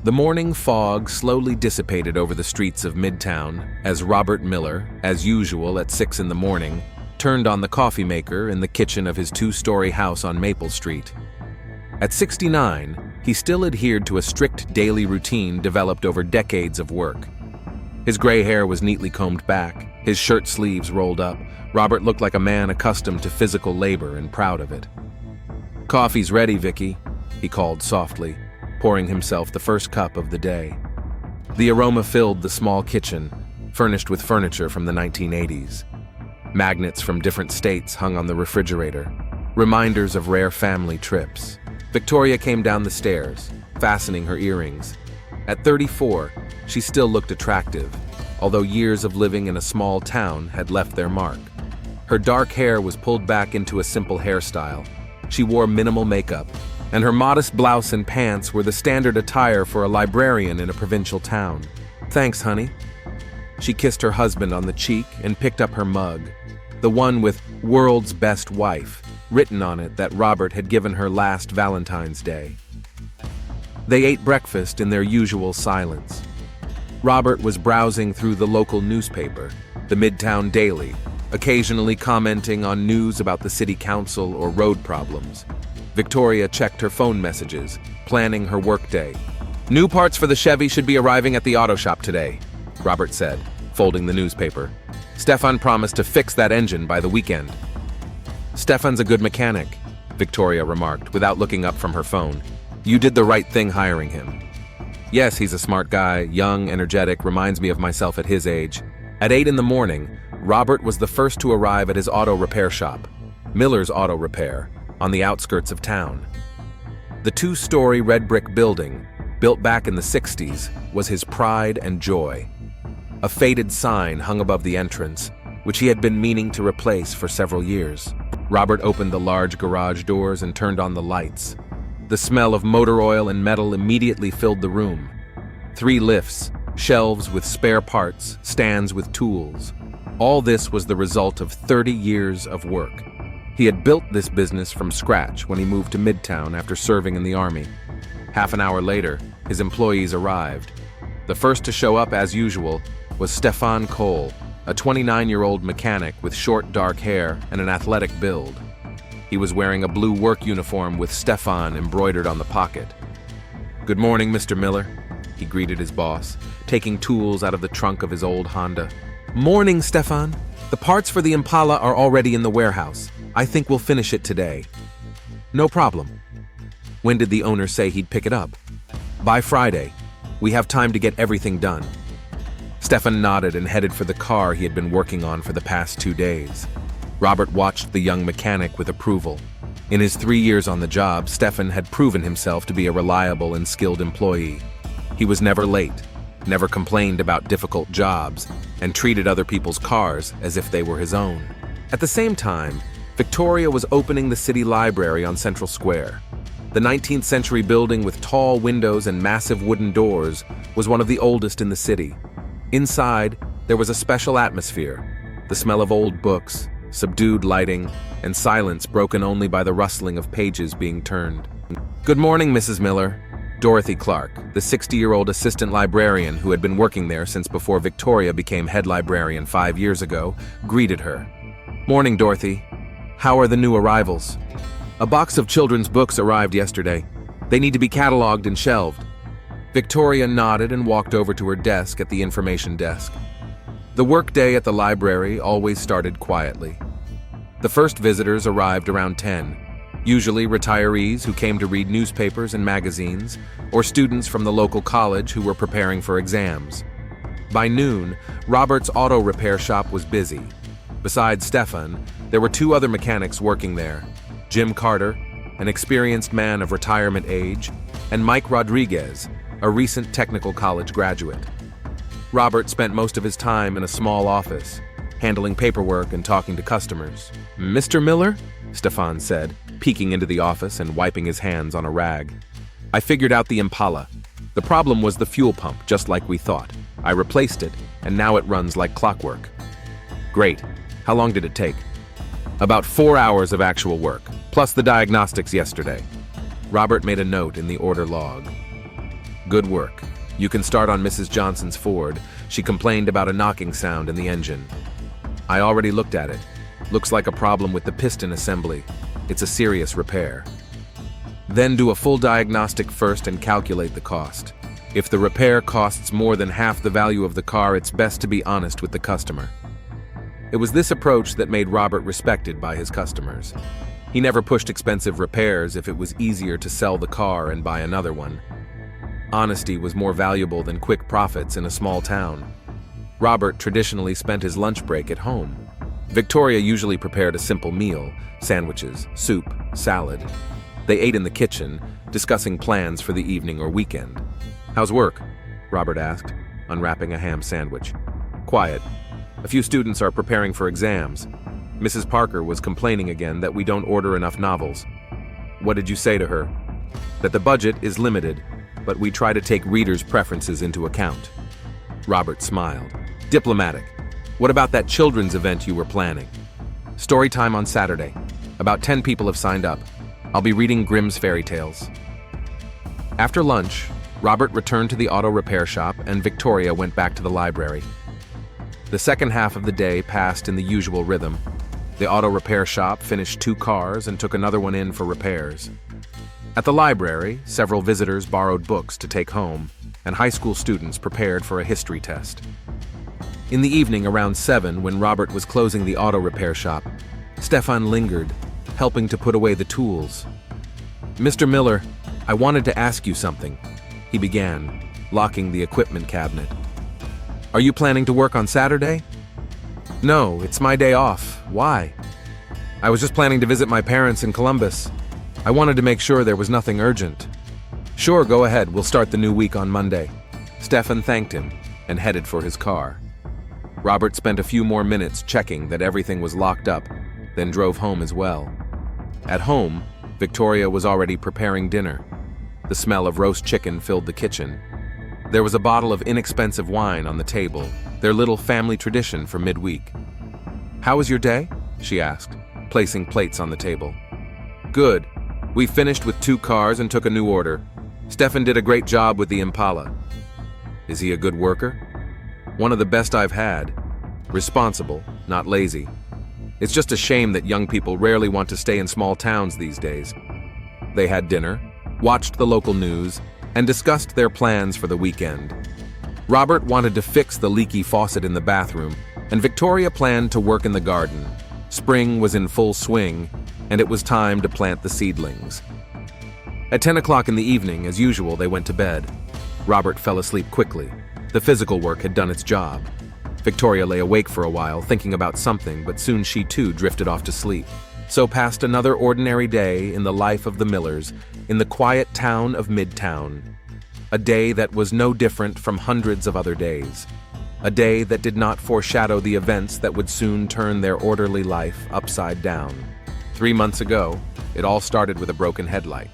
The morning fog slowly dissipated over the streets of Midtown as Robert Miller, as usual at 6 in the morning, turned on the coffee maker in the kitchen of his 2-story house on Maple Street. At 69, he still adhered to a strict daily routine developed over decades of work. His gray hair was neatly combed back, his shirt sleeves rolled up. Robert looked like a man accustomed to physical labor and proud of it. "Coffee's ready, Vicky," he called softly, pouring himself the first cup of the day. The aroma filled the small kitchen, furnished with furniture from the 1980s. Magnets from different states hung on the refrigerator, reminders of rare family trips. Victoria came down the stairs, fastening her earrings. At 34, she still looked attractive, although years of living in a small town had left their mark. Her dark hair was pulled back into a simple hairstyle. She wore minimal makeup, and her modest blouse and pants were the standard attire for a librarian in a provincial town. "Thanks, honey." She kissed her husband on the cheek and picked up her mug, the one with "World's Best Wife" written on it that Robert had given her last Valentine's Day. They ate breakfast in their usual silence. Robert was browsing through the local newspaper, the Midtown Daily, occasionally commenting on news about the city council or road problems. Victoria checked her phone messages, planning her workday. "New parts for the Chevy should be arriving at the auto shop today," Robert said, folding the newspaper. "Stefan promised to fix that engine by the weekend." "Stefan's a good mechanic," Victoria remarked, without looking up from her phone. "You did the right thing hiring him." "Yes, he's a smart guy, young, energetic, reminds me of myself at his age." At 8 in the morning, Robert was the first to arrive at his auto repair shop, Miller's Auto Repair, on the outskirts of town. The 2-story red brick building, built back in the 60s, was his pride and joy. A faded sign hung above the entrance, which he had been meaning to replace for several years. Robert opened the large garage doors and turned on the lights. The smell of motor oil and metal immediately filled the room. 3 lifts, shelves with spare parts, stands with tools. All this was the result of 30 years of work. He had built this business from scratch when he moved to Midtown after serving in the Army. Half an hour later, his employees arrived. The first to show up, as usual, was Stefan Cole, a 29-year-old mechanic with short dark hair and an athletic build. He was wearing a blue work uniform with Stefan embroidered on the pocket. "Good morning, Mr. Miller," he greeted his boss, taking tools out of the trunk of his old Honda. "Morning, Stefan. The parts for the Impala are already in the warehouse. I think we'll finish it today." "No problem." "When did the owner say he'd pick it up?" "By Friday. We have time to get everything done." Stefan nodded and headed for the car he had been working on for the past 2 days. Robert watched the young mechanic with approval. In his 3 years on the job, Stefan had proven himself to be a reliable and skilled employee. He was never late, never complained about difficult jobs, and treated other people's cars as if they were his own. At the same time, Victoria was opening the city library on Central Square. The 19th century building with tall windows and massive wooden doors was one of the oldest in the city. Inside, there was a special atmosphere, the smell of old books, subdued lighting, and silence broken only by the rustling of pages being turned. "Good morning, Mrs. Miller." Dorothy Clark, the 60-year-old assistant librarian who had been working there since before Victoria became head librarian 5 years ago, greeted her. "Morning, Dorothy. How are the new arrivals?" "A box of children's books arrived yesterday. They need to be cataloged and shelved." Victoria nodded and walked over to her desk at the information desk. The workday at the library always started quietly. The first visitors arrived around 10, usually retirees who came to read newspapers and magazines, or students from the local college who were preparing for exams. By noon, Robert's auto repair shop was busy. Besides Stefan, there were 2 other mechanics working there: Jim Carter, an experienced man of retirement age, and Mike Rodriguez, a recent technical college graduate. Robert spent most of his time in a small office, handling paperwork and talking to customers. "Mr. Miller?" Stefan said, peeking into the office and wiping his hands on a rag. "I figured out the Impala. The problem was the fuel pump, just like we thought. I replaced it, and now it runs like clockwork." "Great. How long did it take?" "About 4 hours of actual work, plus the diagnostics yesterday." Robert made a note in the order log. Good work. You can start on Mrs. Johnson's Ford. She complained about a knocking sound in the engine. I already looked at it. Looks like a problem with the piston assembly. It's a serious repair. Then do a full diagnostic first and calculate the cost. If the repair costs more than half the value of the car, it's best to be honest with the customer. It was this approach that made Robert respected by his customers. He never pushed expensive repairs if it was easier to sell the car and buy another one. Honesty was more valuable than quick profits in a small town. Robert traditionally spent his lunch break at home. Victoria usually prepared a simple meal, sandwiches, soup, salad. They ate in the kitchen, discussing plans for the evening or weekend. "How's work?" Robert asked, unwrapping a ham sandwich. "Quiet. A few students are preparing for exams. Mrs. Parker was complaining again that we don't order enough novels." "What did you say to her?" "That the budget is limited, but we try to take readers' preferences into account." Robert smiled. "Diplomatic. What about that children's event you were planning?" "Story time on Saturday. About 10 people have signed up. I'll be reading Grimm's fairy tales." After lunch, Robert returned to the auto repair shop and Victoria went back to the library. The second half of the day passed in the usual rhythm. The auto repair shop finished 2 cars and took another one in for repairs. At the library, several visitors borrowed books to take home, and high school students prepared for a history test. In the evening around 7, when Robert was closing the auto repair shop, Stefan lingered, helping to put away the tools. "Mr. Miller, I wanted to ask you something," he began, locking the equipment cabinet. "Are you planning to work on Saturday?" "No, it's my day off. Why?" "I was just planning to visit my parents in Columbus. I wanted to make sure there was nothing urgent." "Sure, go ahead. We'll start the new week on Monday." Stefan thanked him and headed for his car. Robert spent a few more minutes checking that everything was locked up, then drove home as well. At home, Victoria was already preparing dinner. The smell of roast chicken filled the kitchen. There was a bottle of inexpensive wine on the table, their little family tradition for midweek. "How was your day?" she asked, placing plates on the table. "Good. We finished with 2 cars and took a new order. Stefan did a great job with the Impala." "Is he a good worker?" "One of the best I've had. Responsible, not lazy. It's just a shame that young people rarely want to stay in small towns these days." They had dinner, watched the local news, and discussed their plans for the weekend. Robert wanted to fix the leaky faucet in the bathroom, and Victoria planned to work in the garden. Spring was in full swing, and it was time to plant the seedlings. At 10 o'clock in the evening, as usual, they went to bed. Robert fell asleep quickly. The physical work had done its job. Victoria lay awake for a while, thinking about something, but soon she too drifted off to sleep. So passed another ordinary day in the life of the Millers, in the quiet town of Midtown. A day that was no different from hundreds of other days. A day that did not foreshadow the events that would soon turn their orderly life upside down. 3 months ago, it all started with a broken headlight.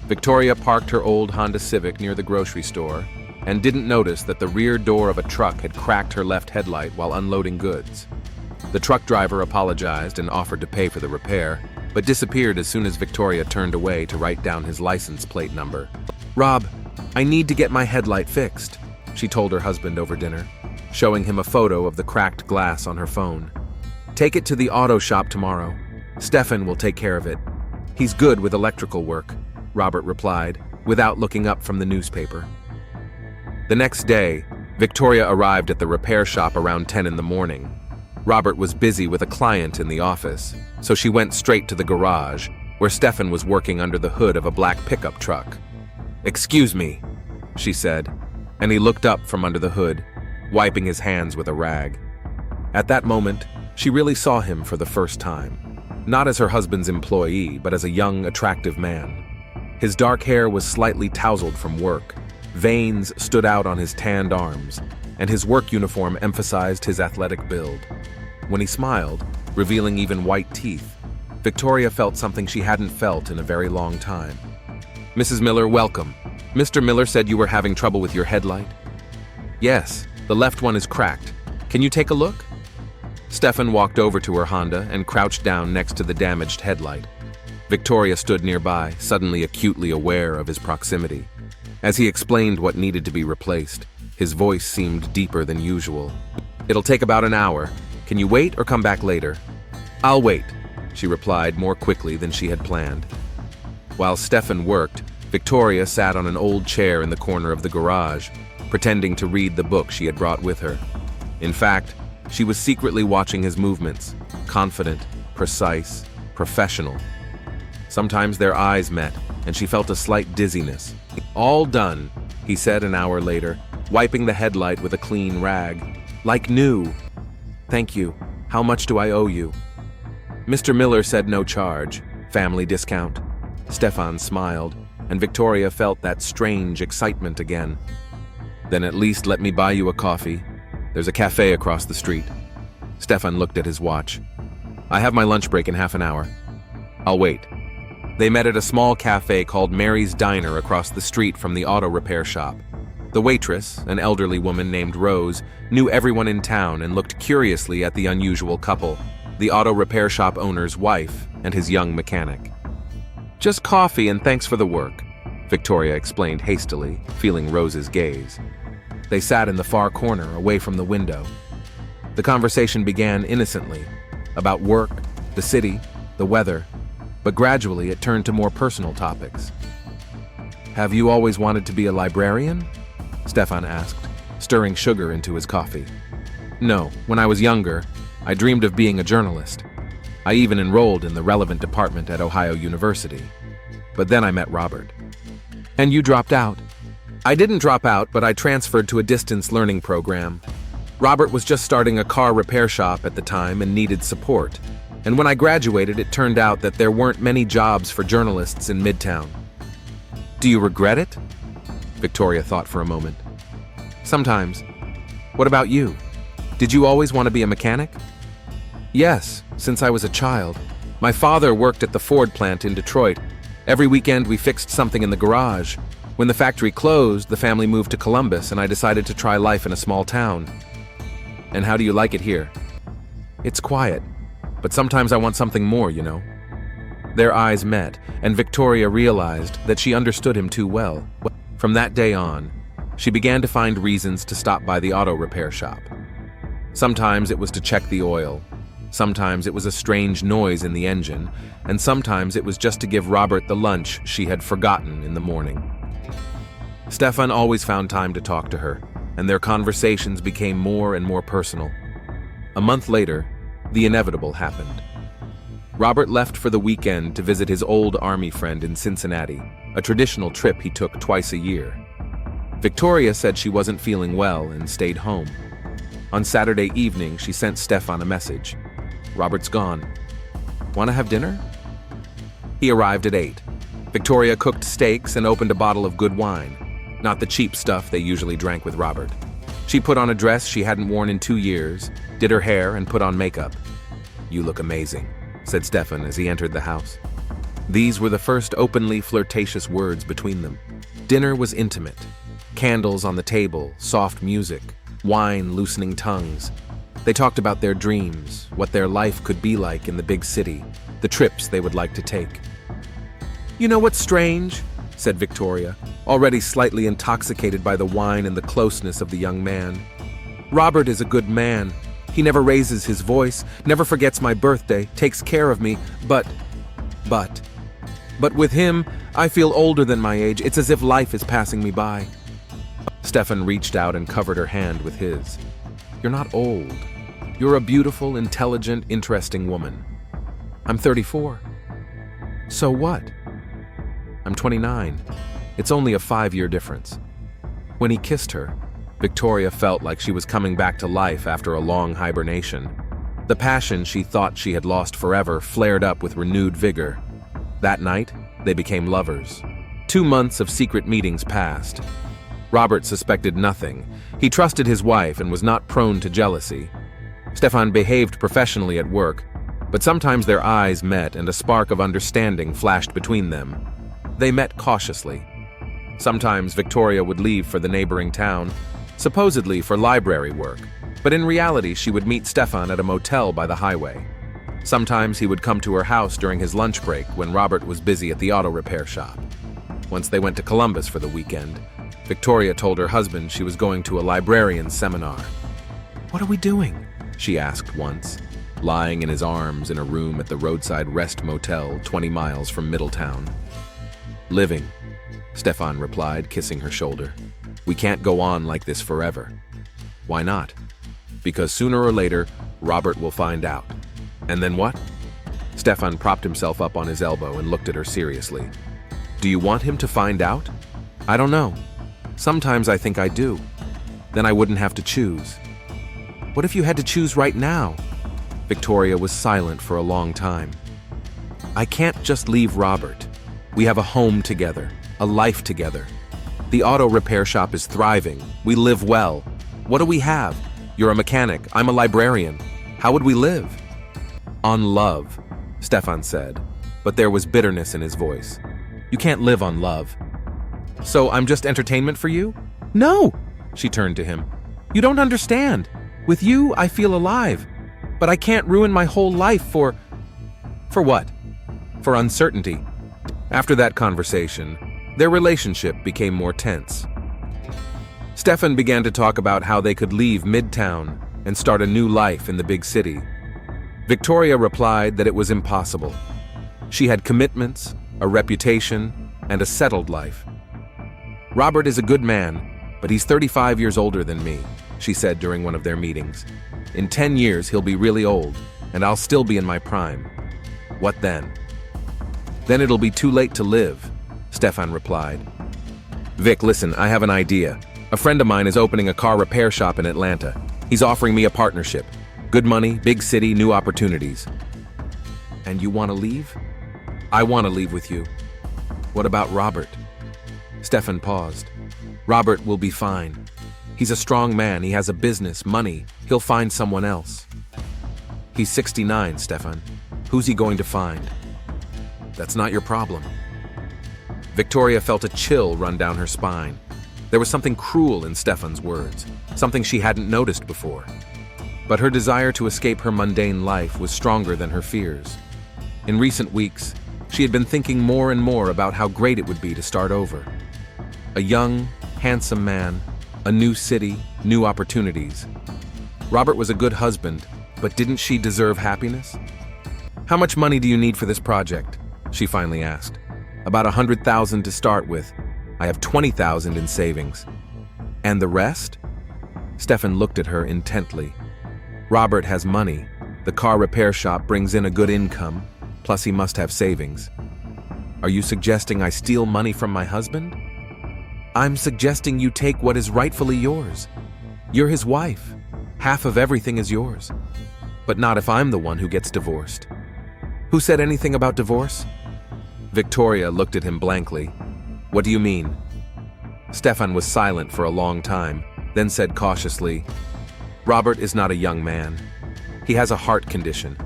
Victoria parked her old Honda Civic near the grocery store and didn't notice that the rear door of a truck had cracked her left headlight while unloading goods. The truck driver apologized and offered to pay for the repair, but disappeared as soon as Victoria turned away to write down his license plate number. "Rob, I need to get my headlight fixed," she told her husband over dinner, showing him a photo of the cracked glass on her phone. "Take it to the auto shop tomorrow. Stefan will take care of it. He's good with electrical work," Robert replied, without looking up from the newspaper. The next day, Victoria arrived at the repair shop around 10 in the morning. Robert was busy with a client in the office, so she went straight to the garage, where Stefan was working under the hood of a black pickup truck. "Excuse me," she said, and he looked up from under the hood, wiping his hands with a rag. At that moment, she really saw him for the first time, not as her husband's employee, but as a young, attractive man. His dark hair was slightly tousled from work. Veins stood out on his tanned arms, and his work uniform emphasized his athletic build. When he smiled, revealing even white teeth, Victoria felt something she hadn't felt in a very long time. "Mrs. Miller, welcome. Mr. Miller said you were having trouble with your headlight?" "Yes, the left one is cracked. Can you take a look?" Stefan walked over to her Honda and crouched down next to the damaged headlight. Victoria stood nearby, suddenly acutely aware of his proximity. As he explained what needed to be replaced, his voice seemed deeper than usual. "It'll take about an hour. Can you wait or come back later?" "I'll wait," she replied more quickly than she had planned. While Stefan worked, Victoria sat on an old chair in the corner of the garage, pretending to read the book she had brought with her. In fact, she was secretly watching his movements, confident, precise, professional. Sometimes their eyes met, and she felt a slight dizziness. "All done," he said an hour later, wiping the headlight with a clean rag. "Like new." "Thank you. How much do I owe you?" Mr. Miller said no charge, family discount. Stefan smiled, and Victoria felt that strange excitement again. "Then at least let me buy you a coffee. There's a cafe across the street." Stefan looked at his watch. "I have my lunch break in half an hour. I'll wait." They met at a small cafe called Mary's Diner across the street from the auto repair shop. The waitress, an elderly woman named Rose, knew everyone in town and looked curiously at the unusual couple, the auto repair shop owner's wife and his young mechanic. "Just coffee and thanks for the work," Victoria explained hastily, feeling Rose's gaze. They sat in the far corner, away from the window. The conversation began innocently, about work, the city, the weather, but gradually it turned to more personal topics. "Have you always wanted to be a librarian?" Stefan asked, stirring sugar into his coffee. "No, when I was younger, I dreamed of being a journalist. I even enrolled in the relevant department at Ohio University. But then I met Robert." "And you dropped out?" "I didn't drop out, but I transferred to a distance learning program. Robert was just starting a car repair shop at the time and needed support. And when I graduated, it turned out that there weren't many jobs for journalists in Midtown." "Do you regret it?" Victoria thought for a moment. "Sometimes. What about you? Did you always want to be a mechanic?" "Yes, since I was a child. My father worked at the Ford plant in Detroit. Every weekend we fixed something in the garage. When the factory closed, the family moved to Columbus and I decided to try life in a small town." "And how do you like it here?" "It's quiet. But sometimes I want something more, you know." Their eyes met, and Victoria realized that she understood him too well. From that day on, she began to find reasons to stop by the auto repair shop. Sometimes it was to check the oil, sometimes it was a strange noise in the engine, and sometimes it was just to give Robert the lunch she had forgotten in the morning. Stefan always found time to talk to her, and their conversations became more and more personal. A month later, the inevitable happened. Robert left for the weekend to visit his old army friend in Cincinnati, a traditional trip he took twice a year. Victoria said she wasn't feeling well and stayed home. On Saturday evening, she sent Stefan a message. "Robert's gone. Want to have dinner?" He arrived at 8. Victoria cooked steaks and opened a bottle of good wine, not the cheap stuff they usually drank with Robert. She put on a dress she hadn't worn in 2 years, did her hair, and put on makeup. "You look amazing," said Stefan as he entered the house. These were the first openly flirtatious words between them. Dinner was intimate. Candles on the table, soft music, wine loosening tongues. They talked about their dreams, what their life could be like in the big city, the trips they would like to take. "You know what's strange?" said Victoria, already slightly intoxicated by the wine and the closeness of the young man. "Robert is a good man. He never raises his voice, never forgets my birthday, takes care of me, but with him, I feel older than my age. It's as if life is passing me by." Stefan reached out and covered her hand with his. "You're not old. You're a beautiful, intelligent, interesting woman." "I'm 34. "So what?" "I'm 29. It's only a 5-year difference." When he kissed her, Victoria felt like she was coming back to life after a long hibernation. The passion she thought she had lost forever flared up with renewed vigor. That night, they became lovers. 2 months of secret meetings passed. Robert suspected nothing. He trusted his wife and was not prone to jealousy. Stefan behaved professionally at work, but sometimes their eyes met and a spark of understanding flashed between them. They met cautiously. Sometimes Victoria would leave for the neighboring town, supposedly for library work, but in reality she would meet Stefan at a motel by the highway. Sometimes he would come to her house during his lunch break when Robert was busy at the auto repair shop. Once they went to Columbus for the weekend, Victoria told her husband she was going to a librarian's seminar. "What are we doing?" she asked once, lying in his arms in a room at the roadside rest motel 20 miles from Middletown. "Living," Stefan replied, kissing her shoulder. "We can't go on like this forever." "Why not?" "Because sooner or later, Robert will find out." "And then what?" Stefan propped himself up on his elbow and looked at her seriously. "Do you want him to find out?" "I don't know. Sometimes I think I do. Then I wouldn't have to choose." "What if you had to choose right now?" Victoria was silent for a long time. "I can't just leave Robert. We have a home together, a life together. The auto repair shop is thriving. We live well. What do we have? You're a mechanic. I'm a librarian. How would we live?" "On love," Stefan said, but there was bitterness in his voice. "You can't live on love." "So I'm just entertainment for you?" "No!" She turned to him. "You don't understand. With you, I feel alive. But I can't ruin my whole life for what? For uncertainty." After that conversation, their relationship became more tense. Stefan began to talk about how they could leave Midtown and start a new life in the big city. Victoria replied that it was impossible. She had commitments, a reputation, and a settled life. "Robert is a good man, but he's 35 years older than me," she said during one of their meetings. "In 10 years, he'll be really old, and I'll still be in my prime. What then?" "Then it'll be too late to live," Stefan replied. "Vic, listen, I have an idea. A friend of mine is opening a car repair shop in Atlanta. He's offering me a partnership. Good money, big city, new opportunities." "And you want to leave?" "I want to leave with you." "What about Robert?" Stefan paused. "Robert will be fine. He's a strong man, he has a business, money. He'll find someone else." "He's 69, Stefan. Who's he going to find?" "That's not your problem." Victoria felt a chill run down her spine. There was something cruel in Stefan's words, something she hadn't noticed before. But her desire to escape her mundane life was stronger than her fears. In recent weeks, she had been thinking more and more about how great it would be to start over. A young, handsome man, a new city, new opportunities. Robert was a good husband, but didn't she deserve happiness? "How much money do you need for this project?" she finally asked. "About 100,000 to start with. I have 20,000 in savings." "And the rest?" Stefan looked at her intently. "Robert has money. The car repair shop brings in a good income, plus he must have savings." "Are you suggesting I steal money from my husband?" "I'm suggesting you take what is rightfully yours. You're his wife. Half of everything is yours. But not if I'm the one who gets divorced." "Who said anything about divorce?" Victoria looked at him blankly. "What do you mean?" Stefan was silent for a long time, then said cautiously, "Robert is not a young man. He has a heart condition.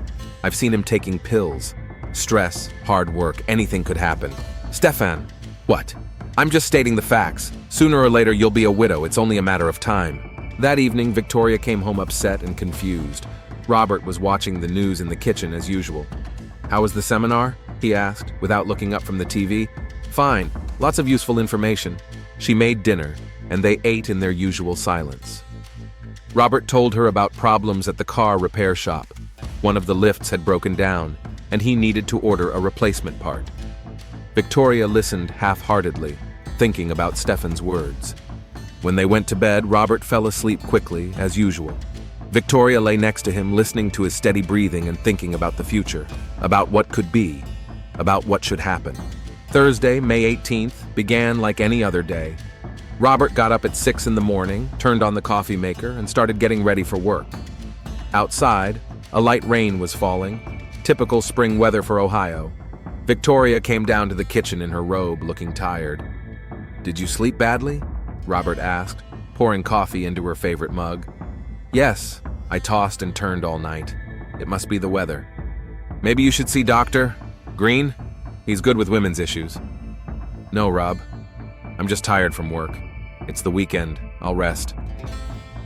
I've seen him taking pills. Stress, hard work, anything could happen." "Stefan!" "What?" "I'm just stating the facts. Sooner or later you'll be a widow, it's only a matter of time." That evening, Victoria came home upset and confused. Robert was watching the news in the kitchen as usual. "How was the seminar?" he asked, without looking up from the TV. "Fine. Lots of useful information." She made dinner, and they ate in their usual silence. Robert told her about problems at the car repair shop. One of the lifts had broken down, and he needed to order a replacement part. Victoria listened half-heartedly, thinking about Stefan's words. When they went to bed, Robert fell asleep quickly, as usual. Victoria lay next to him, listening to his steady breathing and thinking about the future, about what could be, about what should happen. Thursday, May 18th, began like any other day. Robert got up at 6 in the morning, turned on the coffee maker, and started getting ready for work. Outside, a light rain was falling, typical spring weather for Ohio. Victoria came down to the kitchen in her robe, looking tired. "Did you sleep badly?" Robert asked, pouring coffee into her favorite mug. "Yes, I tossed and turned all night. It must be the weather." "Maybe you should see Dr. Green? He's good with women's issues." "No, Rob. I'm just tired from work. It's the weekend. I'll rest."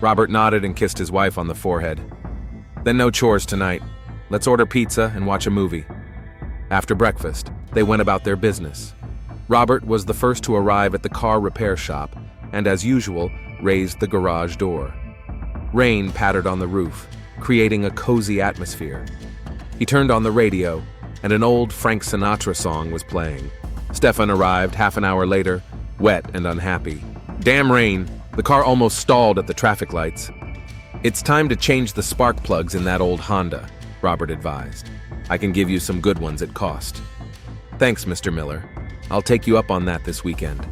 Robert nodded and kissed his wife on the forehead. "Then no chores tonight. Let's order pizza and watch a movie." After breakfast, they went about their business. Robert was the first to arrive at the car repair shop and, as usual, raised the garage door. Rain pattered on the roof, creating a cozy atmosphere. He turned on the radio, and an old Frank Sinatra song was playing. Stefan arrived half an hour later, wet and unhappy. Damn rain, the car almost stalled at the traffic lights. It's time to change the spark plugs in that old Honda, Robert advised. I can give you some good ones at cost. Thanks, Mr. Miller. I'll take you up on that this weekend.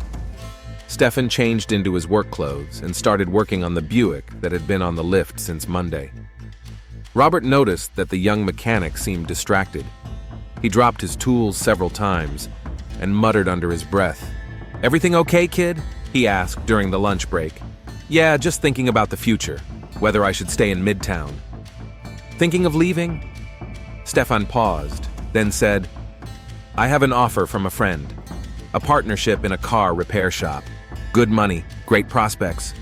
Stefan changed into his work clothes and started working on the Buick that had been on the lift since Monday. Robert noticed that the young mechanic seemed distracted. He dropped his tools several times and muttered under his breath. "Everything okay, kid?" he asked during the lunch break. "Yeah, just thinking about the future, whether I should stay in Midtown." "Thinking of leaving?" Stefan paused, then said, "I have an offer from a friend. A partnership in a car repair shop. Good money, great prospects."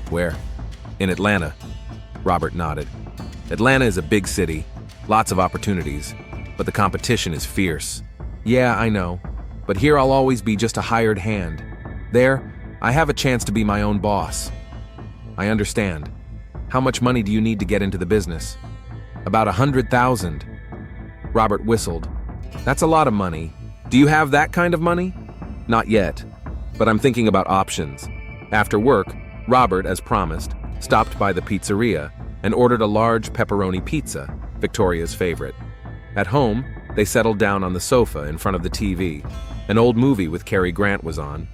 "Where?" "In Atlanta." Robert nodded. "Atlanta is a big city, lots of opportunities, but the competition is fierce." "Yeah, I know, but here I'll always be just a hired hand. There, I have a chance to be my own boss." "I understand. How much money do you need to get into the business?" "About 100,000. Robert whistled. "That's a lot of money. Do you have that kind of money?" "Not yet, but I'm thinking about options." After work, Robert, as promised, stopped by the pizzeria and ordered a large pepperoni pizza, Victoria's favorite. At home, they settled down on the sofa in front of the TV. An old movie with Cary Grant was on.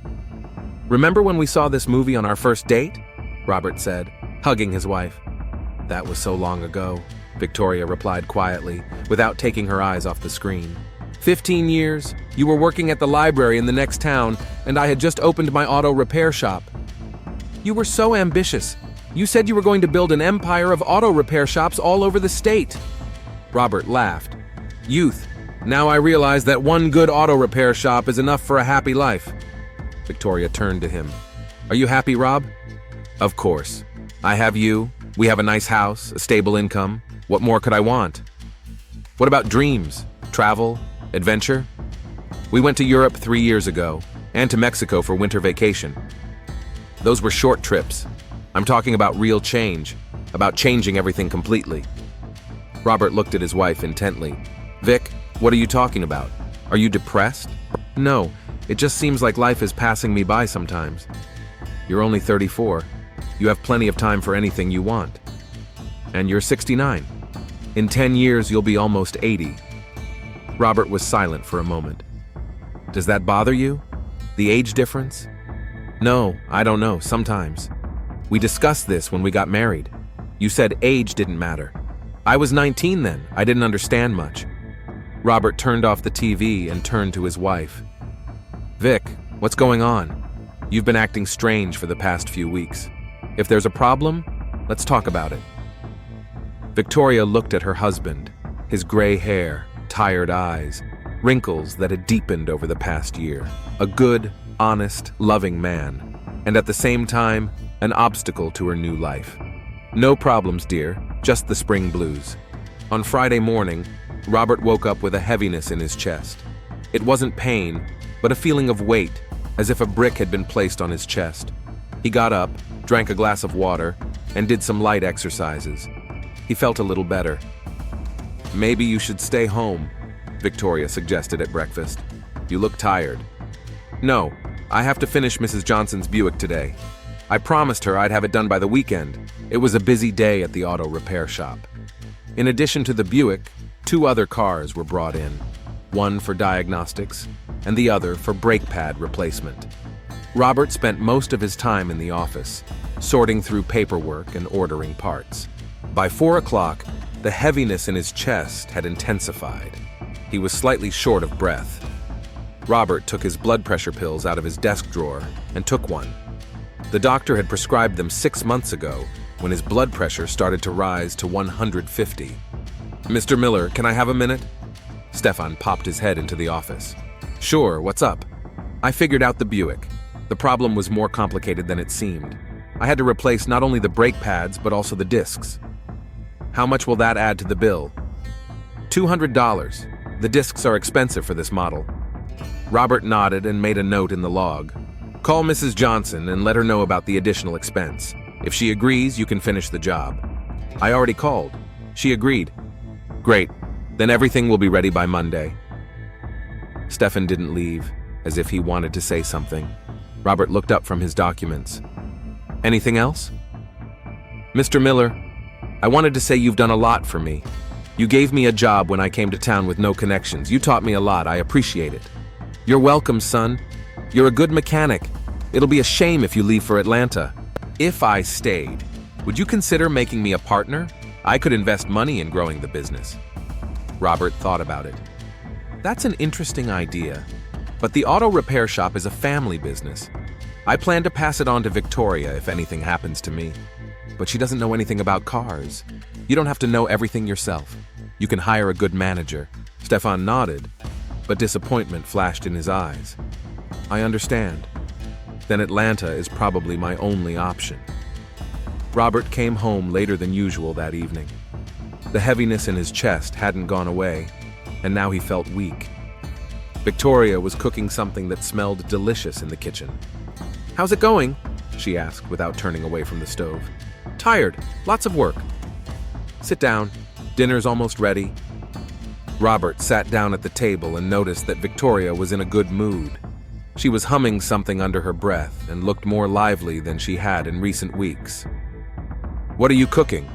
"Remember when we saw this movie on our first date?" Robert said, hugging his wife. "That was so long ago," Victoria replied quietly, without taking her eyes off the screen. 15 years, you were working at the library in the next town, and I had just opened my auto repair shop. You were so ambitious. You said you were going to build an empire of auto repair shops all over the state." Robert laughed. "Youth. Now I realize that one good auto repair shop is enough for a happy life." Victoria turned to him. "Are you happy, Rob?" "Of course. I have you. We have a nice house, a stable income. What more could I want?" "What about dreams? Travel? Adventure?" "We went to Europe 3 years ago, and to Mexico for winter vacation. Those were short trips. I'm talking about real change, about changing everything completely." Robert looked at his wife intently. "Vic, what are you talking about? Are you depressed?" "No, it just seems like life is passing me by sometimes." "You're only 34. You have plenty of time for anything you want. And you're 69. In 10 years, you'll be almost 80. Robert was silent for a moment. "Does that bother you? The age difference?" "No, I don't know, sometimes. We discussed this when we got married. You said age didn't matter. I was 19 then, I didn't understand much." Robert turned off the TV and turned to his wife. "Vic, what's going on? You've been acting strange for the past few weeks. If there's a problem, let's talk about it." Victoria looked at her husband, his gray hair, tired eyes, wrinkles that had deepened over the past year. A good, honest, loving man, and at the same time, an obstacle to her new life. "No problems, dear, just the spring blues." On Friday morning, Robert woke up with a heaviness in his chest. It wasn't pain, but a feeling of weight, as if a brick had been placed on his chest. He got up, drank a glass of water, and did some light exercises. He felt a little better. "Maybe you should stay home," Victoria suggested at breakfast. "You look tired." "No, I have to finish Mrs. Johnson's Buick today. I promised her I'd have it done by the weekend. It was a busy day at the auto repair shop." In addition to the Buick, 2 other cars were brought in, one for diagnostics and the other for brake pad replacement. Robert spent most of his time in the office, sorting through paperwork and ordering parts. By 4 o'clock, the heaviness in his chest had intensified. He was slightly short of breath. Robert took his blood pressure pills out of his desk drawer and took one. The doctor had prescribed them 6 months ago when his blood pressure started to rise to 150. "Mr. Miller, can I have a minute?" Stefan popped his head into the office. "Sure, what's up?" "I figured out the Buick. The problem was more complicated than it seemed. I had to replace not only the brake pads, but also the discs." "How much will that add to the bill?" $200. The discs are expensive for this model." Robert nodded and made a note in the log. Call Mrs. Johnson and let her know about the additional expense. If she agrees, you can finish the job. I already called. She agreed. Great. Then everything will be ready by Monday. Stefan didn't leave, as if he wanted to say something. Robert looked up from his documents. Anything else? Mr. Miller, I wanted to say you've done a lot for me. You gave me a job when I came to town with no connections. You taught me a lot. I appreciate it. You're welcome, son. You're a good mechanic. It'll be a shame if you leave for Atlanta. If I stayed, would you consider making me a partner? I could invest money in growing the business. Robert thought about it. That's an interesting idea, but the auto repair shop is a family business. I plan to pass it on to Victoria if anything happens to me. But she doesn't know anything about cars. You don't have to know everything yourself. You can hire a good manager. Stefan nodded, but disappointment flashed in his eyes. I understand. Then Atlanta is probably my only option. Robert came home later than usual that evening. The heaviness in his chest hadn't gone away, and now he felt weak. Victoria was cooking something that smelled delicious in the kitchen. How's it going? She asked without turning away from the stove. Tired. Lots of work. Sit down. Dinner's almost ready. Robert sat down at the table and noticed that Victoria was in a good mood. She was humming something under her breath and looked more lively than she had in recent weeks. What are you cooking?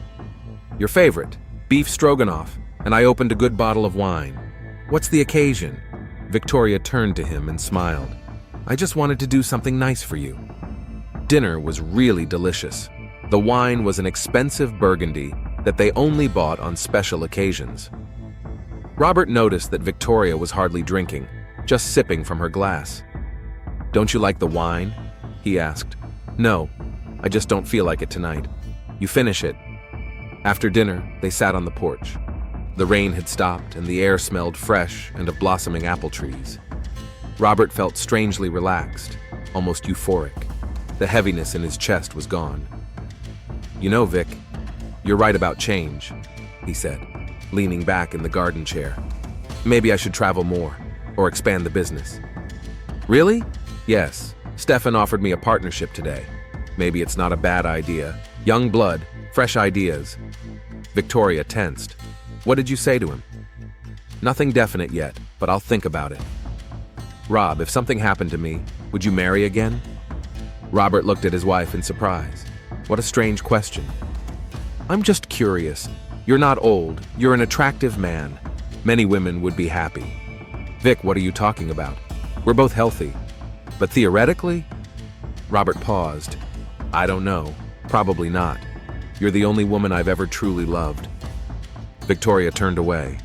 Your favorite, beef stroganoff, and I opened a good bottle of wine. What's the occasion? Victoria turned to him and smiled. I just wanted to do something nice for you. Dinner was really delicious. The wine was an expensive Burgundy that they only bought on special occasions. Robert noticed that Victoria was hardly drinking, just sipping from her glass. Don't you like the wine? He asked. No, I just don't feel like it tonight. You finish it. After dinner, they sat on the porch. The rain had stopped and the air smelled fresh and of blossoming apple trees. Robert felt strangely relaxed, almost euphoric. The heaviness in his chest was gone. You know, Vic, you're right about change, he said, leaning back in the garden chair. Maybe I should travel more, or expand the business. Really? Yes. Stefan offered me a partnership today. Maybe it's not a bad idea. Young blood, fresh ideas. Victoria tensed. What did you say to him? Nothing definite yet, but I'll think about it. Rob, if something happened to me, would you marry again? Robert looked at his wife in surprise. What a strange question. I'm just curious. You're not old. You're an attractive man. Many women would be happy. Vic, what are you talking about? We're both healthy. But theoretically? Robert paused. I don't know. Probably not. You're the only woman I've ever truly loved. Victoria turned away.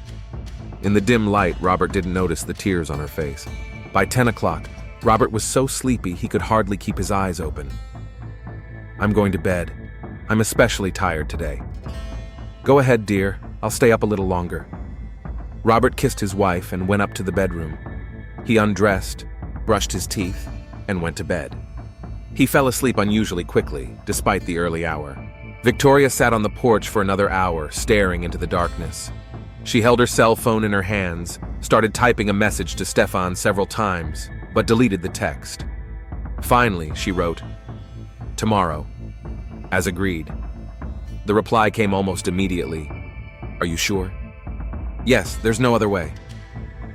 In the dim light, Robert didn't notice the tears on her face. By 10 o'clock, Robert was so sleepy he could hardly keep his eyes open. I'm going to bed. I'm especially tired today. Go ahead, dear. I'll stay up a little longer. Robert kissed his wife and went up to the bedroom. He undressed, brushed his teeth, and went to bed. He fell asleep unusually quickly, despite the early hour. Victoria sat on the porch for another hour, staring into the darkness. She held her cell phone in her hands, started typing a message to Stefan several times, but deleted the text. Finally, she wrote, Tomorrow, as agreed. The reply came almost immediately. Are you sure? Yes, there's no other way.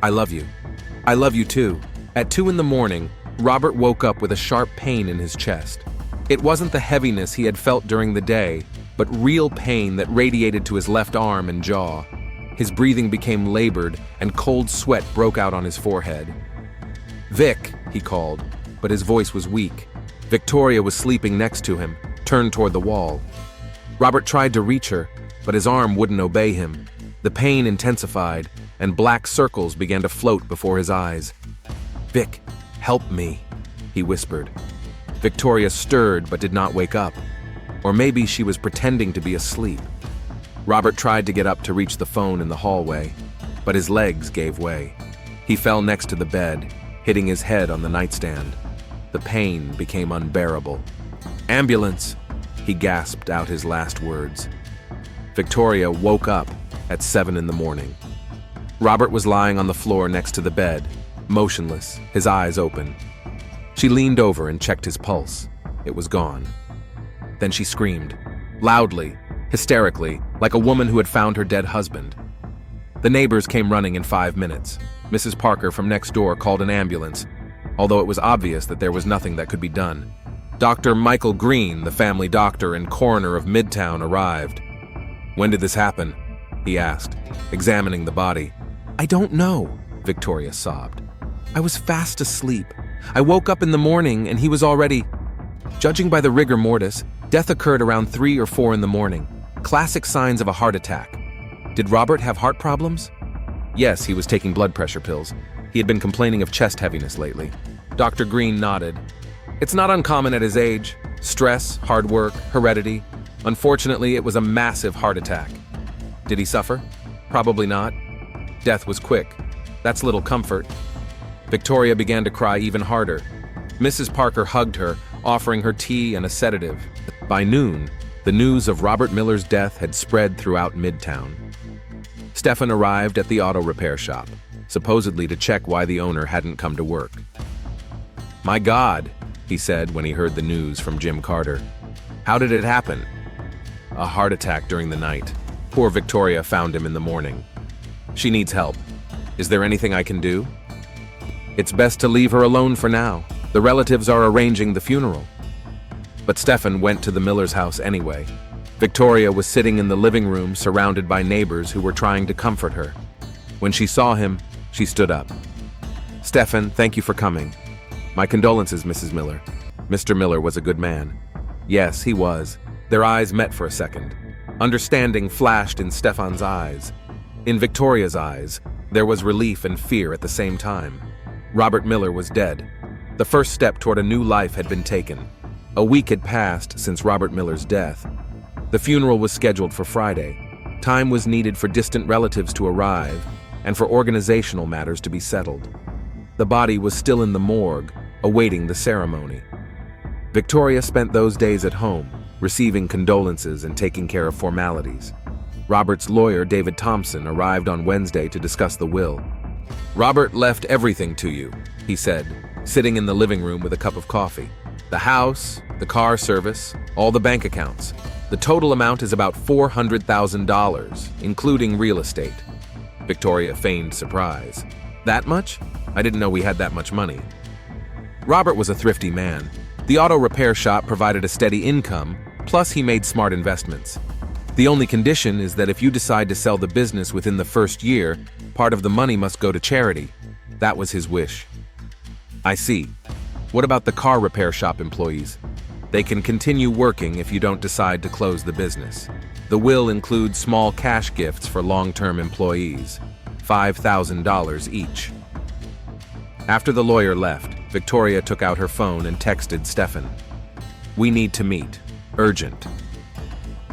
I love you. I love you too. At 2 a.m, Robert woke up with a sharp pain in his chest. It wasn't the heaviness he had felt during the day, but real pain that radiated to his left arm and jaw. His breathing became labored, and cold sweat broke out on his forehead. Vic, he called, but his voice was weak. Victoria was sleeping next to him, turned toward the wall. Robert tried to reach her, but his arm wouldn't obey him. The pain intensified, and black circles began to float before his eyes. Vic, help me, he whispered. Victoria stirred but did not wake up. Or maybe she was pretending to be asleep. Robert tried to get up to reach the phone in the hallway, but his legs gave way. He fell next to the bed, hitting his head on the nightstand. The pain became unbearable. Ambulance! He gasped out his last words. Victoria woke up at 7 a.m. Robert was lying on the floor next to the bed, motionless, his eyes open. She leaned over and checked his pulse. It was gone. Then she screamed, loudly, hysterically, like a woman who had found her dead husband. The neighbors came running in 5 minutes. Mrs. Parker from next door called an ambulance, although it was obvious that there was nothing that could be done. Dr. Michael Green, the family doctor and coroner of Midtown, arrived. "When did this happen?" he asked, examining the body. "I don't know," Victoria sobbed. "I was fast asleep. I woke up in the morning and he was already..." Judging by the rigor mortis, death occurred around 3 or 4 in the morning. Classic signs of a heart attack. Did Robert have heart problems? Yes, he was taking blood pressure pills. He had been complaining of chest heaviness lately. Dr. Green nodded. It's not uncommon at his age. Stress, hard work, heredity. Unfortunately, it was a massive heart attack. Did he suffer? Probably not. Death was quick. That's little comfort. Victoria began to cry even harder. Mrs. Parker hugged her, offering her tea and a sedative. By noon, the news of Robert Miller's death had spread throughout Midtown. Stefan arrived at the auto repair shop, supposedly to check why the owner hadn't come to work. "My God," he said when he heard the news from Jim Carter. "How did it happen?" "A heart attack during the night. Poor Victoria found him in the morning. She needs help. Is there anything I can do?" "It's best to leave her alone for now. The relatives are arranging the funeral." But Stefan went to the Miller's house anyway. Victoria was sitting in the living room surrounded by neighbors who were trying to comfort her. When she saw him, she stood up. "Stefan, thank you for coming. My condolences, Mrs. Miller." Mr. Miller was a good man. Yes, he was. Their eyes met for a second. Understanding flashed in Stefan's eyes. In Victoria's eyes, there was relief and fear at the same time. Robert Miller was dead. The first step toward a new life had been taken. A week had passed since Robert Miller's death. The funeral was scheduled for Friday. Time was needed for distant relatives to arrive and for organizational matters to be settled. The body was still in the morgue, awaiting the ceremony. Victoria spent those days at home, receiving condolences and taking care of formalities. Robert's lawyer, David Thompson, arrived on Wednesday to discuss the will. "Robert left everything to you," he said, sitting in the living room with a cup of coffee. "The house, the car service, all the bank accounts. The total amount is about $400,000, including real estate." Victoria feigned surprise. "That much? I didn't know we had that much money." Robert was a thrifty man. The auto repair shop provided a steady income, plus he made smart investments. The only condition is that if you decide to sell the business within the first year, part of the money must go to charity. That was his wish. "I see. What about the car repair shop employees?" "They can continue working if you don't decide to close the business. The will includes small cash gifts for long-term employees, $5,000 each." After the lawyer left, Victoria took out her phone and texted Stefan. "We need to meet. Urgent."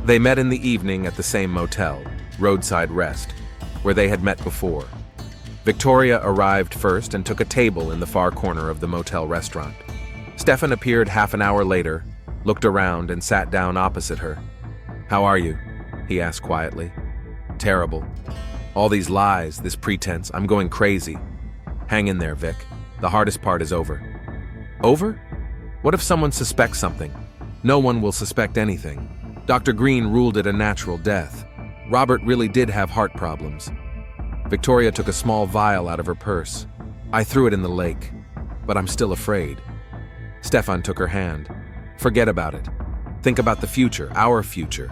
They met in the evening at the same motel, Roadside Rest, where they had met before. Victoria arrived first and took a table in the far corner of the motel restaurant. Stefan appeared half an hour later, looked around and sat down opposite her. "How are you?" he asked quietly. "Terrible. All these lies, this pretense, I'm going crazy." "Hang in there, Vic. The hardest part is over." "Over? What if someone suspects something?" "No one will suspect anything. Dr. Green ruled it a natural death. Robert really did have heart problems." Victoria took a small vial out of her purse. "I threw it in the lake, but I'm still afraid." Stefan took her hand. "Forget about it. Think about the future, our future."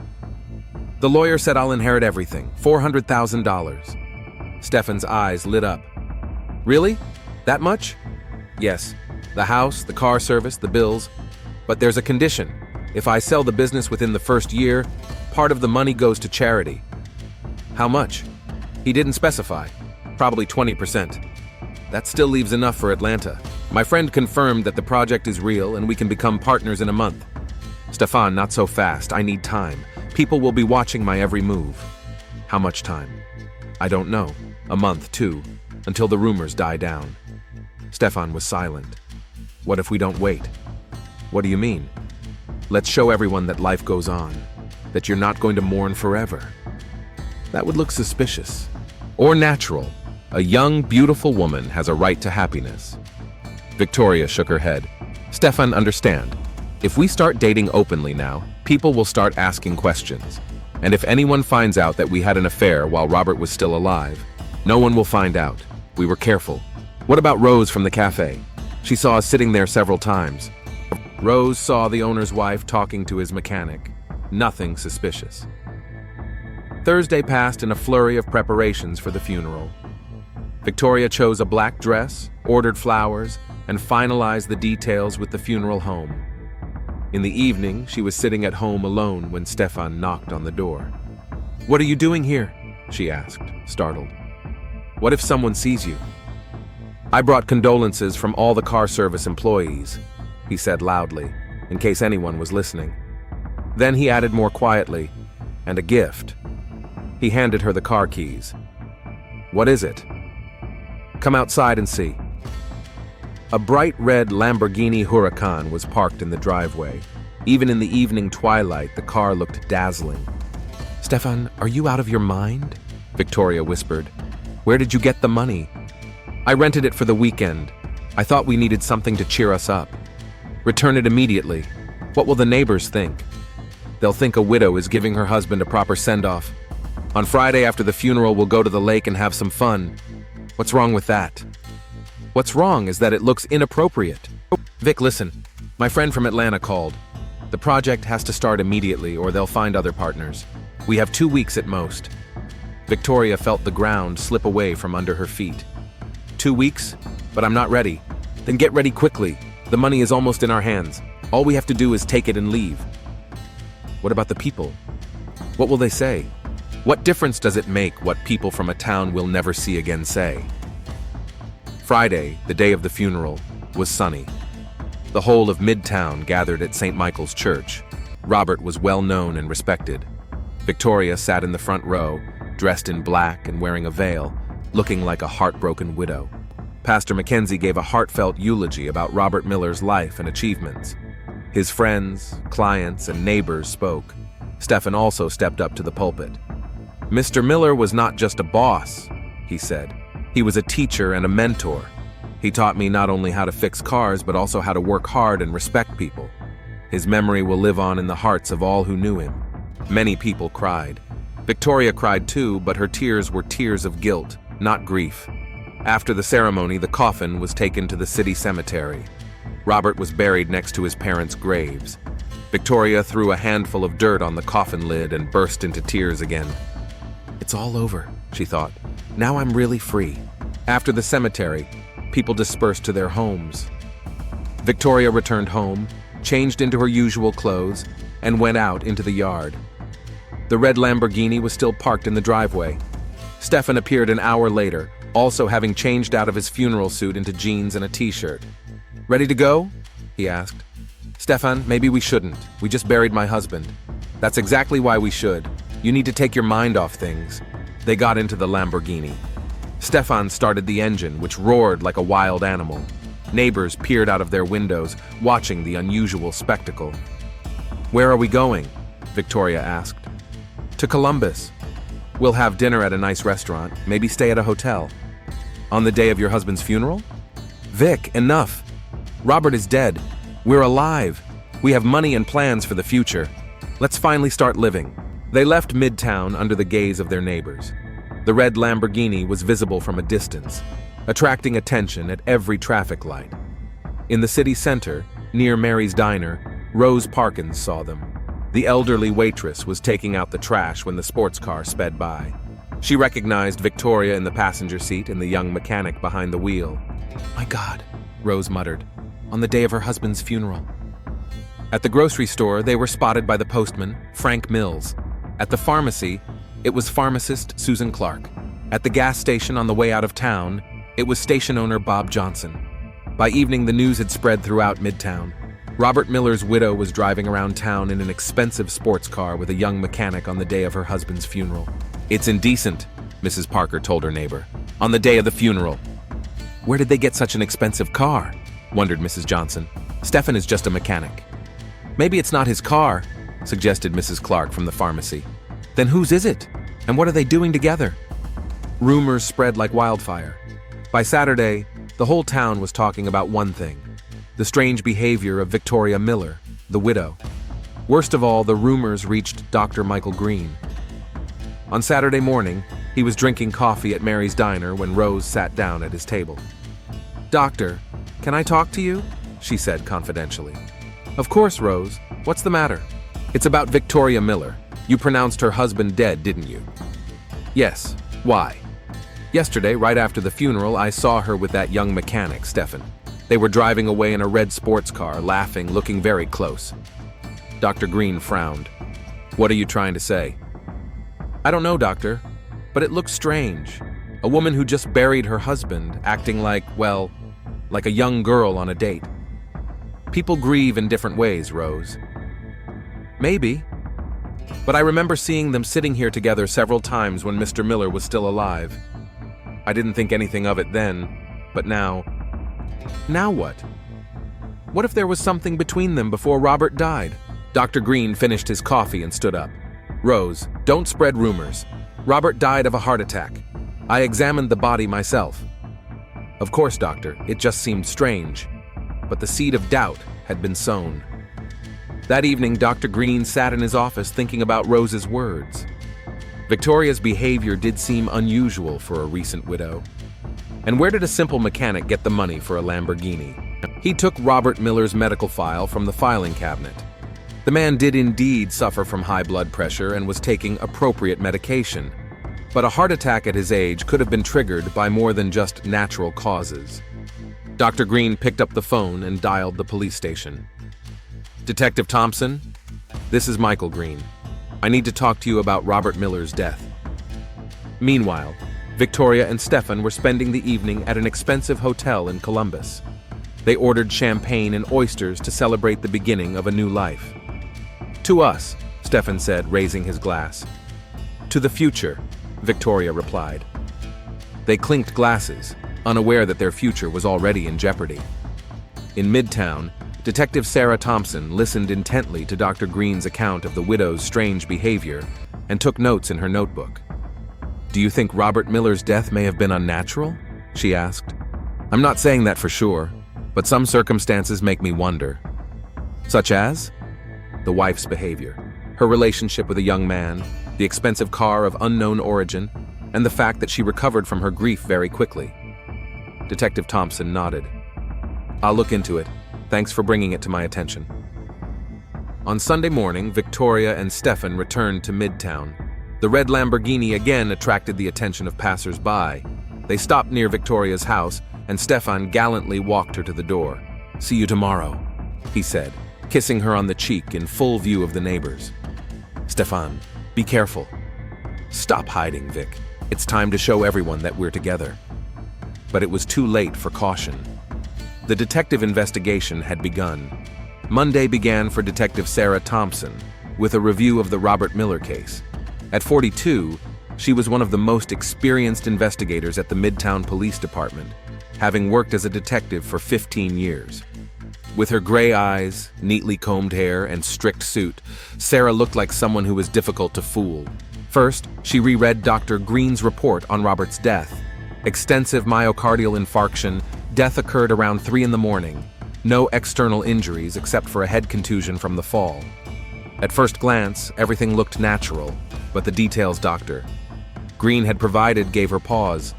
"The lawyer said I'll inherit everything, $400,000. Stefan's eyes lit up. "Really? That much?" "Yes. The house, the car service, the bills. But there's a condition. If I sell the business within the first year, part of the money goes to charity." "How much?" He didn't specify. "Probably 20%. That still leaves enough for Atlanta. My friend confirmed that the project is real and we can become partners in a month." "Stefan, not so fast. I need time. People will be watching my every move." "How much time?" "I don't know. A month, 2, until the rumors die down." Stefan was silent. "What if we don't wait?" "What do you mean?" "Let's show everyone that life goes on, that you're not going to mourn forever." "That would look suspicious. Or natural. A young, beautiful woman has a right to happiness. Victoria shook her head. Stefan, understand. If we start dating openly now, people will start asking questions. And if anyone finds out that we had an affair while Robert was still alive, no one will find out. We were careful. What about Rose from the cafe? She saw us sitting there several times. Rose saw the owner's wife talking to his mechanic. Nothing suspicious. Thursday passed in a flurry of preparations for the funeral. Victoria chose a black dress, ordered flowers, and finalized the details with the funeral home. In the evening, she was sitting at home alone when Stefan knocked on the door. "What are you doing here?" she asked, startled. "What if someone sees you?" "I brought condolences from all the car service employees," he said loudly, in case anyone was listening. Then he added more quietly, "And a gift." He handed her the car keys. "What is it?" "Come outside and see." A bright red Lamborghini Huracan was parked in the driveway. Even in the evening twilight, the car looked dazzling. "Stefan, are you out of your mind?" Victoria whispered. "Where did you get the money?" "I rented it for the weekend. I thought we needed something to cheer us up." "Return it immediately. What will the neighbors think?" "They'll think a widow is giving her husband a proper send-off. On Friday after the funeral, we'll go to the lake and have some fun." "What's wrong with that?" "What's wrong is that it looks inappropriate." "Vic, listen. My friend from Atlanta called. The project has to start immediately or they'll find other partners. We have 2 weeks at most." Victoria felt the ground slip away from under her feet. 2 weeks? But I'm not ready. Then get ready quickly. The money is almost in our hands. All we have to do is take it and leave. What about the people? What will they say? What difference does it make what people from a town we'll never see again say? Friday, the day of the funeral, was sunny. The whole of Midtown gathered at St. Michael's Church. Robert was well known and respected. Victoria sat in the front row, dressed in black and wearing a veil, looking like a heartbroken widow. Pastor Mackenzie gave a heartfelt eulogy about Robert Miller's life and achievements. His friends, clients, and neighbors spoke. Stefan also stepped up to the pulpit. "Mr. Miller was not just a boss," he said. "He was a teacher and a mentor. He taught me not only how to fix cars, but also how to work hard and respect people. His memory will live on in the hearts of all who knew him." Many people cried. Victoria cried too, but her tears were tears of guilt, not grief. After the ceremony, the coffin was taken to the city cemetery. Robert was buried next to his parents' graves. Victoria threw a handful of dirt on the coffin lid and burst into tears again. "It's all over," she thought. "Now I'm really free." After the cemetery, people dispersed to their homes. Victoria returned home, changed into her usual clothes, and went out into the yard. The red Lamborghini was still parked in the driveway. Stefan appeared an hour later, also having changed out of his funeral suit into jeans and a t-shirt. "Ready to go?" he asked. "Stefan, maybe we shouldn't. We just buried my husband." "That's exactly why we should. You need to take your mind off things." They got into the Lamborghini. Stefan started the engine, which roared like a wild animal. Neighbors peered out of their windows, watching the unusual spectacle. "Where are we going?" Victoria asked. "To Columbus. We'll have dinner at a nice restaurant, maybe stay at a hotel." "On the day of your husband's funeral?" "Vic, enough. Robert is dead. We're alive. We have money and plans for the future. Let's finally start living." They left Midtown under the gaze of their neighbors. The red Lamborghini was visible from a distance, attracting attention at every traffic light. In the city center, near Mary's Diner, Rose Parkins saw them. The elderly waitress was taking out the trash when the sports car sped by. She recognized Victoria in the passenger seat and the young mechanic behind the wheel. "My God," Rose muttered, "on the day of her husband's funeral." At the grocery store, they were spotted by the postman, Frank Mills. At the pharmacy, it was pharmacist Susan Clark. At the gas station on the way out of town, it was station owner Bob Johnson. By evening, the news had spread throughout Midtown. Robert Miller's widow was driving around town in an expensive sports car with a young mechanic on the day of her husband's funeral. "It's indecent," Mrs. Parker told her neighbor. "On the day of the funeral." "Where did they get such an expensive car?" wondered Mrs. Johnson. "Stefan is just a mechanic." "Maybe it's not his car," suggested Mrs. Clark from the pharmacy. "Then whose is it? And what are they doing together?" Rumors spread like wildfire. By Saturday, the whole town was talking about one thing: the strange behavior of Victoria Miller, the widow. Worst of all, the rumors reached Dr. Michael Green. On Saturday morning, he was drinking coffee at Mary's diner when Rose sat down at his table. "Doctor, can I talk to you?" she said confidentially. "Of course, Rose. What's the matter?" "It's about Victoria Miller. You pronounced her husband dead, didn't you?" "Yes. Why?" "Yesterday, right after the funeral, I saw her with that young mechanic, Stefan. They were driving away in a red sports car, laughing, looking very close." Dr. Green frowned. "What are you trying to say?" "I don't know, doctor, but it looks strange. A woman who just buried her husband, acting like, well, like a young girl on a date. People grieve in different ways, Rose." "Maybe. But I remember seeing them sitting here together several times when Mr. Miller was still alive. I didn't think anything of it then, but now..." "Now what? What if there was something between them before Robert died?" Dr. Green finished his coffee and stood up. "Rose, don't spread rumors. Robert died of a heart attack. I examined the body myself." "Of course, doctor, it just seemed strange." But the seed of doubt had been sown. That evening, Dr. Green sat in his office thinking about Rose's words. Victoria's behavior did seem unusual for a recent widow. And where did a simple mechanic get the money for a Lamborghini? He took Robert Miller's medical file from the filing cabinet. The man did indeed suffer from high blood pressure and was taking appropriate medication. But a heart attack at his age could have been triggered by more than just natural causes. Dr. Green picked up the phone and dialed the police station. "Detective Thompson, this is Michael Green. I need to talk to you about Robert Miller's death." Meanwhile, Victoria and Stefan were spending the evening at an expensive hotel in Columbus. They ordered champagne and oysters to celebrate the beginning of a new life. "To us," Stefan said, raising his glass. "To the future," Victoria replied. They clinked glasses, unaware that their future was already in jeopardy. In Midtown, Detective Sarah Thompson listened intently to Dr. Green's account of the widow's strange behavior and took notes in her notebook. "Do you think Robert Miller's death may have been unnatural?" she asked. "I'm not saying that for sure, but some circumstances make me wonder." "Such as?" "The wife's behavior, her relationship with a young man, the expensive car of unknown origin, and the fact that she recovered from her grief very quickly." Detective Thompson nodded. "I'll look into it. Thanks for bringing it to my attention." On Sunday morning, Victoria and Stefan returned to Midtown. The red Lamborghini again attracted the attention of passers-by. They stopped near Victoria's house, and Stefan gallantly walked her to the door. "See you tomorrow," he said, kissing her on the cheek in full view of the neighbors. "Stefan, be careful." "Stop hiding, Vic. It's time to show everyone that we're together." But it was too late for caution. The detective investigation had begun. Monday began for Detective Sarah Thompson with a review of the Robert Miller case. At 42, she was one of the most experienced investigators at the Midtown Police Department, having worked as a detective for 15 years. With her gray eyes, neatly combed hair, and strict suit, Sarah looked like someone who was difficult to fool. First, she reread Dr. Green's report on Robert's death. Extensive myocardial infarction, death occurred around 3 in the morning. No external injuries except for a head contusion from the fall. At first glance, everything looked natural, but the details Dr. Green had provided gave her pause.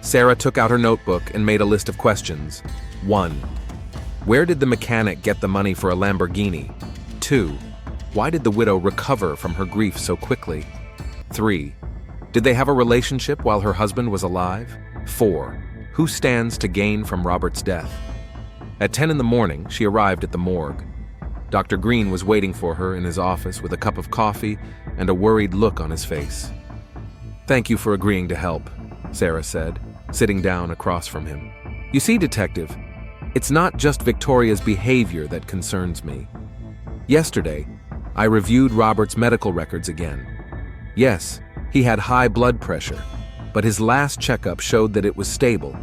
Sarah took out her notebook and made a list of questions. 1. Where did the mechanic get the money for a Lamborghini? 2. Why did the widow recover from her grief so quickly? 3. Did they have a relationship while her husband was alive? 4. Who stands to gain from Robert's death? At 10 in the morning, she arrived at the morgue. Dr. Green was waiting for her in his office with a cup of coffee and a worried look on his face. "Thank you for agreeing to help," Sarah said, sitting down across from him. "You see, Detective, it's not just Victoria's behavior that concerns me. Yesterday, I reviewed Robert's medical records again. Yes, he had high blood pressure, but his last checkup showed that it was stable.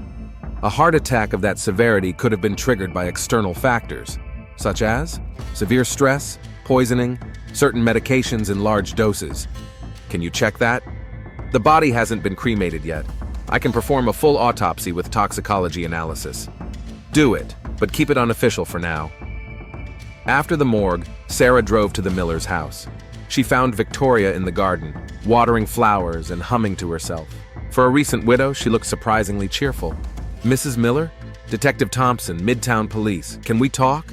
A heart attack of that severity could have been triggered by external factors, such as severe stress, poisoning, certain medications in large doses. Can you check that?" The body hasn't been cremated yet. I can perform a full autopsy with toxicology analysis. Do it, but keep it unofficial for now. After the morgue, Sarah drove to the Miller's house. She found Victoria in the garden, watering flowers and humming to herself. For a recent widow, she looked surprisingly cheerful. "Mrs. Miller? Detective Thompson, Midtown Police. Can we talk?"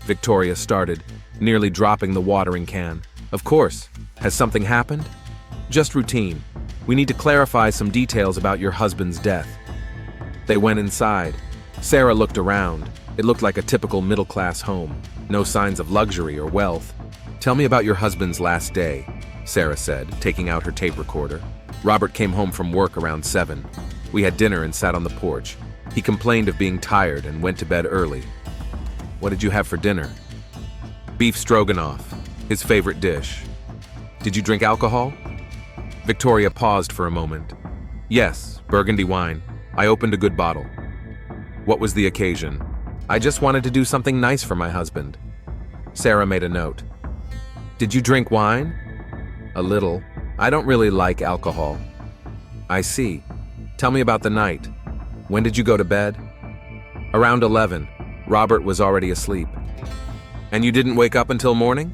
Victoria started, nearly dropping the watering can. "Of course. Has something happened?" "Just routine. We need to clarify some details about your husband's death." They went inside. Sarah looked around. It looked like a typical middle-class home. No signs of luxury or wealth. "Tell me about your husband's last day," Sarah said, taking out her tape recorder. "Robert came home from work around 7. We had dinner and sat on the porch. He complained of being tired and went to bed early." "What did you have for dinner?" "Beef stroganoff, his favorite dish." "Did you drink alcohol?" Victoria paused for a moment. "Yes, burgundy wine. I opened a good bottle." "What was the occasion?" "I just wanted to do something nice for my husband." Sarah made a note. "Did you drink wine?" "A little. I don't really like alcohol." "I see. Tell me about the night. When did you go to bed?" "Around 11. Robert was already asleep." "And you didn't wake up until morning?"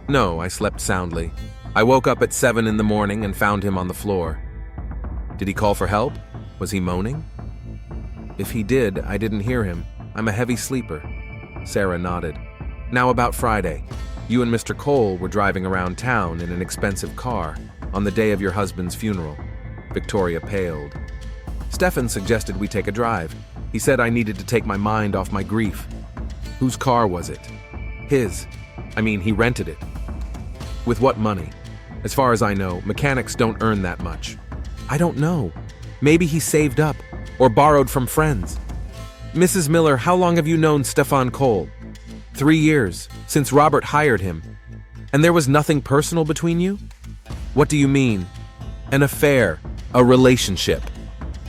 "No, I slept soundly. I woke up at 7 in the morning and found him on the floor." "Did he call for help? Was he moaning?" "If he did, I didn't hear him. I'm a heavy sleeper." Sarah nodded. "Now about Friday. You and Mr. Cole were driving around town in an expensive car on the day of your husband's funeral." Victoria paled. "Stefan suggested we take a drive. He said I needed to take my mind off my grief." "Whose car was it?" "His. I mean, he rented it." "With what money?" "As far as I know, mechanics don't earn that much." "I don't know. Maybe he saved up or borrowed from friends." "Mrs. Miller, how long have you known Stefan Cole?" 3 years, since Robert hired him. And there was nothing personal between you?" "What do you mean?" "An affair, a relationship."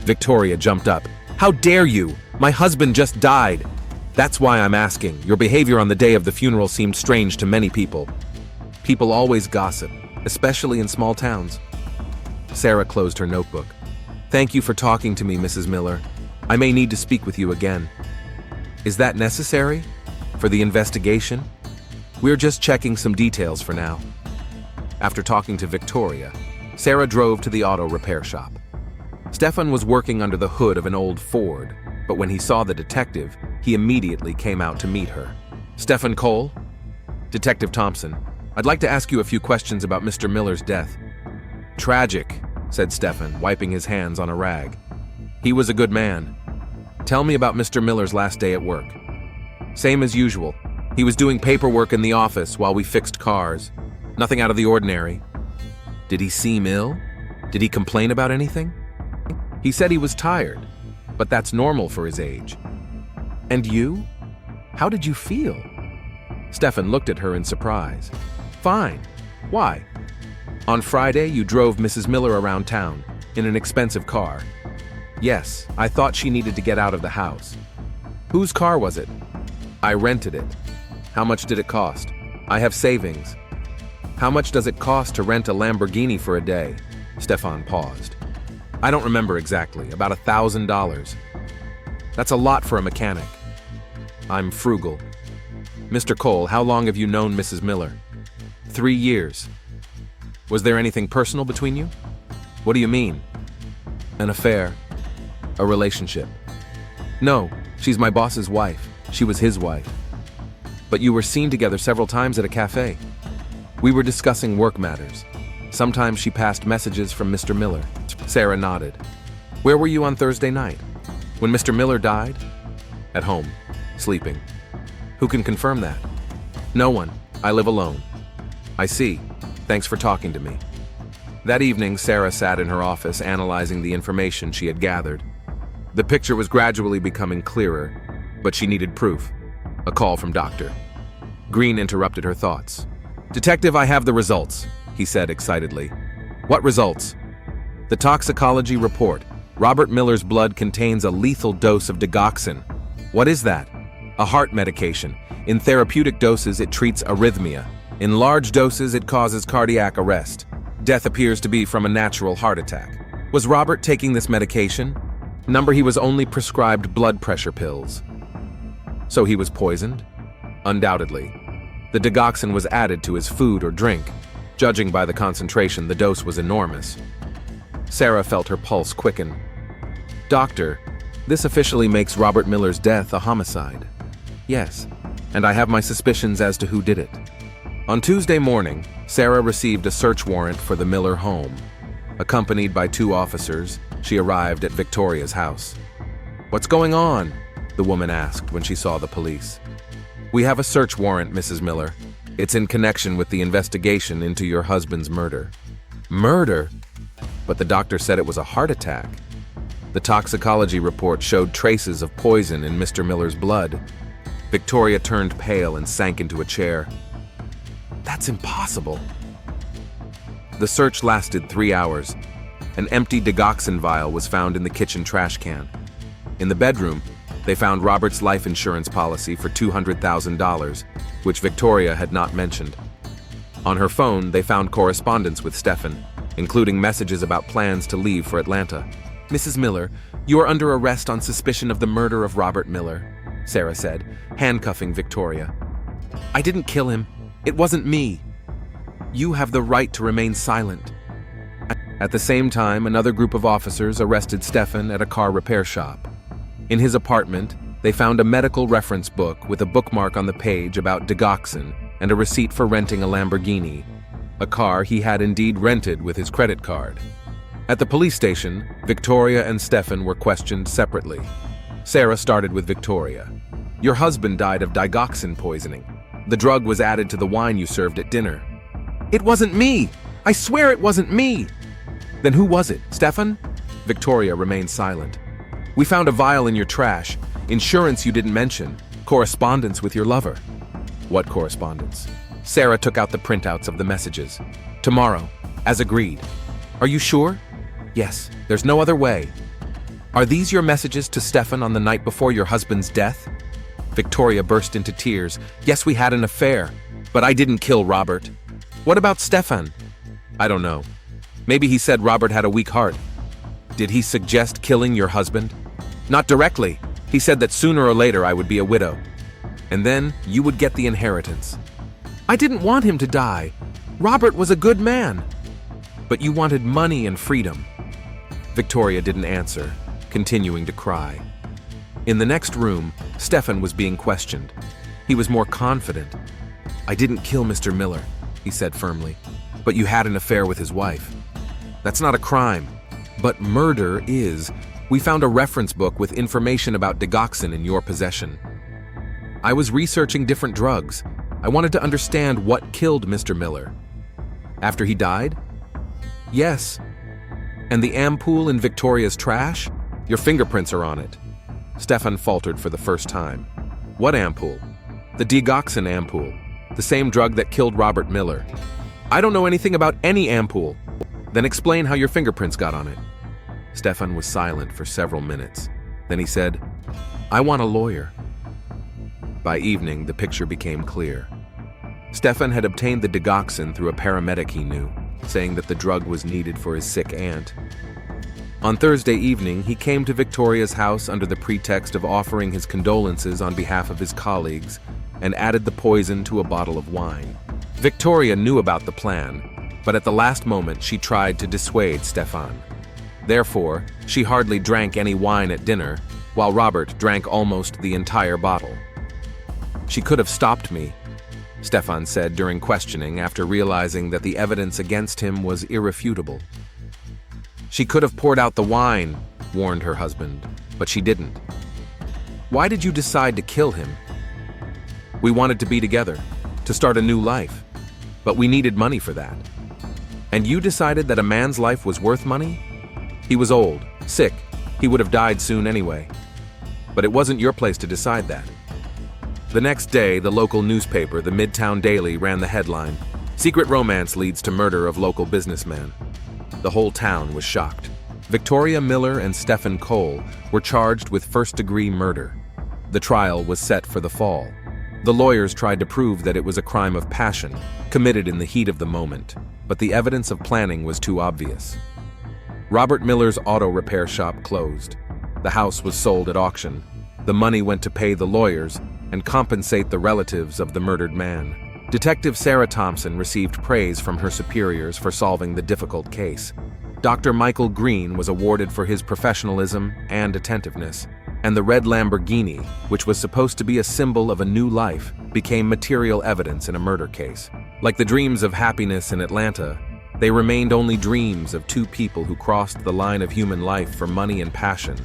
Victoria jumped up. "How dare you? My husband just died." "That's why I'm asking. Your behavior on the day of the funeral seemed strange to many people." "People always gossip, especially in small towns." Sarah closed her notebook. "Thank you for talking to me, Mrs. Miller. I may need to speak with you again." "Is that necessary? For the investigation?" "We're just checking some details for now." After talking to Victoria, Sarah drove to the auto repair shop. Stefan was working under the hood of an old Ford, but when he saw the detective, he immediately came out to meet her. "Stefan Cole?" "Detective Thompson, I'd like to ask you a few questions about Mr. Miller's death." "Tragic," said Stefan, wiping his hands on a rag. "He was a good man." "Tell me about Mr. Miller's last day at work." "Same as usual. He was doing paperwork in the office while we fixed cars. Nothing out of the ordinary." "Did he seem ill? Did he complain about anything?" "He said he was tired, but that's normal for his age." "And you? How did you feel?" Stefan looked at her in surprise. "Fine. Why?" "On Friday, you drove Mrs. Miller around town in an expensive car." "Yes, I thought she needed to get out of the house." "Whose car was it?" "I rented it." "How much did it cost?" "I have savings." "How much does it cost to rent a Lamborghini for a day?" Stefan paused. "I don't remember exactly, about $1,000. "That's a lot for a mechanic." "I'm frugal." "Mr. Cole, how long have you known Mrs. Miller?" 3 years. "Was there anything personal between you?" "What do you mean?" "An affair. A relationship." "No, she's my boss's wife. She was his wife." "But you were seen together several times at a cafe." "We were discussing work matters. Sometimes she passed messages from Mr. Miller." Sarah nodded. "Where were you on Thursday night? When Mr. Miller died?" "At home, sleeping." "Who can confirm that?" "No one. I live alone." "I see. Thanks for talking to me." That evening, Sarah sat in her office analyzing the information she had gathered. The picture was gradually becoming clearer, but she needed proof. A call from Dr. Green interrupted her thoughts. "Detective, I have the results," he said excitedly. "What results?" "The toxicology report. Robert Miller's blood contains a lethal dose of digoxin." "What is that?" "A heart medication. In therapeutic doses, it treats arrhythmia. In large doses, it causes cardiac arrest." Death appears to be from a natural heart attack. Was Robert taking this medication? Number, he was only prescribed blood pressure pills. So he was poisoned? Undoubtedly. The digoxin was added to his food or drink. Judging by the concentration, the dose was enormous. Sarah felt her pulse quicken. Doctor, this officially makes Robert Miller's death a homicide. Yes, and I have my suspicions as to who did it. On Tuesday morning, Sarah received a search warrant for the Miller home. Accompanied by 2 officers, she arrived at Victoria's house. "What's going on?" the woman asked when she saw the police. "We have a search warrant, Mrs. Miller. It's in connection with the investigation into your husband's murder." "Murder?" But the doctor said it was a heart attack. The toxicology report showed traces of poison in Mr. Miller's blood. Victoria turned pale and sank into a chair. "That's impossible." The search lasted 3 hours. An empty digoxin vial was found in the kitchen trash can. In the bedroom, they found Robert's life insurance policy for $200,000, which Victoria had not mentioned. On her phone, they found correspondence with Stefan, including messages about plans to leave for Atlanta. "Mrs. Miller, you are under arrest on suspicion of the murder of Robert Miller," Sarah said, handcuffing Victoria. "I didn't kill him. It wasn't me. You have the right to remain silent." At the same time, another group of officers arrested Stefan at a car repair shop. In his apartment, they found a medical reference book with a bookmark on the page about digoxin and a receipt for renting a Lamborghini, a car he had indeed rented with his credit card. At the police station, Victoria and Stefan were questioned separately. Sarah started with Victoria. "Your husband died of digoxin poisoning. The drug was added to the wine you served at dinner." "It wasn't me! I swear it wasn't me!" "Then who was it, Stefan?" Victoria remained silent. "We found a vial in your trash, insurance you didn't mention, correspondence with your lover." "What correspondence?" Sarah took out the printouts of the messages. "Tomorrow, as agreed." "Are you sure?" "Yes, there's no other way." "Are these your messages to Stefan on the night before your husband's death?" Victoria burst into tears. "Yes, we had an affair, but I didn't kill Robert." "What about Stefan?" "I don't know. Maybe he said Robert had a weak heart." "Did he suggest killing your husband?" "Not directly. He said that sooner or later I would be a widow. And then you would get the inheritance." "I didn't want him to die. Robert was a good man." "But you wanted money and freedom." Victoria didn't answer, continuing to cry. In the next room, Stefan was being questioned. He was more confident. "I didn't kill Mr. Miller," he said firmly. "But you had an affair with his wife." "That's not a crime." "But murder is. We found a reference book with information about digoxin in your possession." "I was researching different drugs. I wanted to understand what killed Mr. Miller." "After he died?" "Yes." "And the ampoule in Victoria's trash? Your fingerprints are on it." Stefan faltered for the first time. "What ampoule?" "The digoxin ampoule, the same drug that killed Robert Miller." "I don't know anything about any ampoule." "Then explain how your fingerprints got on it." Stefan was silent for several minutes. Then he said, "I want a lawyer." By evening, the picture became clear. Stefan had obtained the digoxin through a paramedic he knew, saying that the drug was needed for his sick aunt. On Thursday evening, he came to Victoria's house under the pretext of offering his condolences on behalf of his colleagues and added the poison to a bottle of wine. Victoria knew about the plan, but at the last moment she tried to dissuade Stefan. Therefore, she hardly drank any wine at dinner, while Robert drank almost the entire bottle. "She could have stopped me," Stefan said during questioning after realizing that the evidence against him was irrefutable. "She could have poured out the wine," warned her husband, "but she didn't." "Why did you decide to kill him?" "We wanted to be together, to start a new life, but we needed money for that." "And you decided that a man's life was worth money?" "He was old, sick, he would have died soon anyway. But it wasn't your place to decide that." The next day, the local newspaper, the Midtown Daily, ran the headline, "Secret Romance Leads to Murder of Local Businessman." The whole town was shocked. Victoria Miller and Stefan Cole were charged with first-degree murder. The trial was set for the fall. The lawyers tried to prove that it was a crime of passion, committed in the heat of the moment, but the evidence of planning was too obvious. Robert Miller's auto repair shop closed. The house was sold at auction. The money went to pay the lawyers and compensate the relatives of the murdered man. Detective Sarah Thompson received praise from her superiors for solving the difficult case. Dr. Michael Green was awarded for his professionalism and attentiveness, and the red Lamborghini, which was supposed to be a symbol of a new life, became material evidence in a murder case. Like the dreams of happiness in Atlanta, they remained only dreams of two people who crossed the line of human life for money and passion.